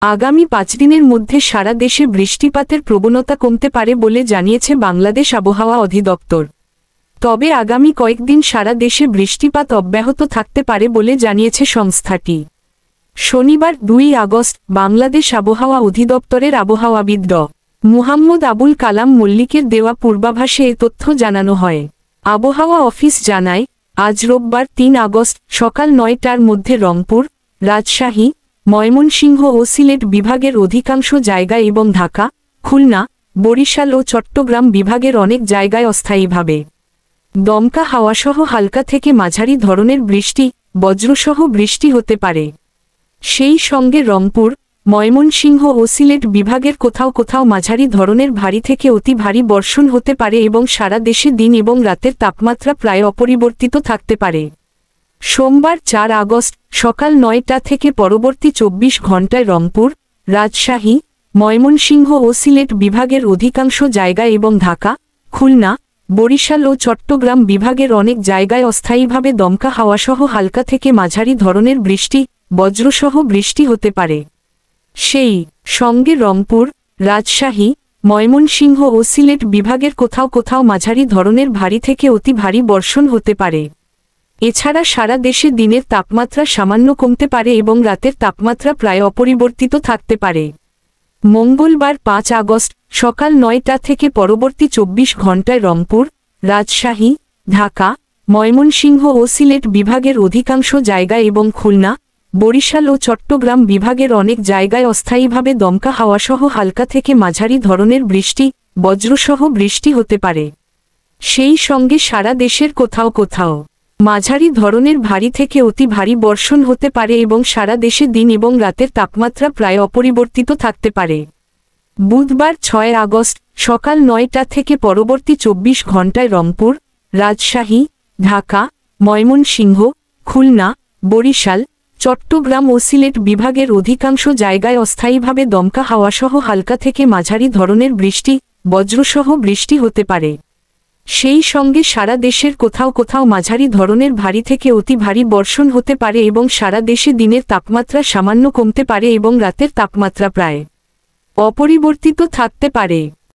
আগামী 5 দিনের মধ্যে সারা দেশে বৃষ্টিপাতের প্রবণতা কমতে পারে বলে জানিয়েছে বাংলাদেশ আবহাওয়া অধিদপ্তর। তবে আগামী কয়েকদিন সারা দেশে বৃষ্টিপাত অব্যাহত থাকতে পারে বলে জানিয়েছে সংস্থাটি। শনিবার 2 আগস্ট বাংলাদেশ আবহাওয়া অধিদপ্তরের আবহাওয়াবিদ ড. মুহাম্মদ আবুল কালাম মল্লিকের দেওয়া পূর্বাভাসে এ তথ্য জানানো হয়। আবহাওয়া অফিস জানায়, আজ রোববার 3 আগস্ট সকাল 9টার মধ্যে রংপুর, রাজশাহী, ময়মনসিংহ ও সিলেট বিভাগের অধিকাংশ জায়গায় এবং ঢাকা, খুলনা, বরিশাল ও চট্টগ্রাম বিভাগের অনেক জায়গায় অস্থায়ীভাবে দমকা হাওয়াসহ হালকা থেকে মাঝারি ধরনের বৃষ্টি, বজ্রসহ বৃষ্টি হতে পারে। সেই সঙ্গে রংপুর, ময়মনসিংহ ও সিলেট বিভাগের কোথাও কোথাও মাঝারি ধরনের ভারী থেকে অতি ভারী বর্ষণ হতে পারে এবং সারা দেশে দিন এবং রাতের তাপমাত্রা প্রায় অপরিবর্তিত থাকতে পারে। সোমবার 4 আগস্ট সকাল 9টা থেকে পরবর্তী 24 ঘণ্টায় রংপুর, রাজশাহী, ময়মনসিংহ ও সিলেট বিভাগের অধিকাংশ জায়গায় এবং ঢাকা, খুলনা, বরিশাল ও চট্টগ্রাম বিভাগের অনেক জায়গায় অস্থায়ীভাবে দমকা হাওয়াসহ হালকা থেকে মাঝারি ধরনের বৃষ্টি, বজ্রসহ বৃষ্টি হতে পারে। সেই সঙ্গে রংপুর, রাজশাহী, ময়মনসিংহ ও সিলেট বিভাগের কোথাও কোথাও মাঝারি ধরনের ভারী থেকে অতি ভারী বর্ষণ হতে পারে। এছাড়া সারা দেশে দিনের তাপমাত্রা সামান্য কমতে পারে এবং রাতের তাপমাত্রা প্রায় অপরিবর্তিত থাকতে পারে। মঙ্গলবার 5 আগস্ট সকাল 9টা থেকে পরবর্তী 24 ঘণ্টায় রংপুর, রাজশাহী, ঢাকা, ময়মনসিংহ ও সিলেট বিভাগের অধিকাংশ জায়গায় এবং খুলনা, বরিশাল ও চট্টগ্রাম বিভাগের অনেক জায়গায় অস্থায়ীভাবে দমকা হাওয়াসহ হালকা থেকে মাঝারি ধরনের বৃষ্টি, বজ্রসহ বৃষ্টি হতে পারে। সেই সঙ্গে সারা দেশের কোথাও কোথাও মাঝারি ধরনের ভারী থেকে অতি ভারী বর্ষণ হতে পারে এবং সারা দেশে দিন এবং রাতের তাপমাত্রা প্রায় অপরিবর্তিত থাকতে পারে। বুধবার 6 আগস্ট সকাল 9টা থেকে পরবর্তী 24 ঘণ্টায় রংপুর, রাজশাহী, ঢাকা, ময়মনসিংহ, খুলনা, বরিশাল, চট্টগ্রাম ও সিলেট বিভাগের অধিকাংশ জায়গায় অস্থায়ীভাবে দমকা হাওয়াসহ হালকা থেকে মাঝারি ধরনের বৃষ্টি, বজ্রসহ বৃষ্টি হতে পারে। সেই সঙ্গে সারা দেশের কোথাও কোথাও মাঝারি ধরনের ভারী থেকে অতি ভারী বর্ষণ হতে পারে এবং সারা দেশে দিনের তাপমাত্রা সামান্য কমতে পারে এবং রাতের তাপমাত্রা প্রায় অপরিবর্তিত থাকতে পারে।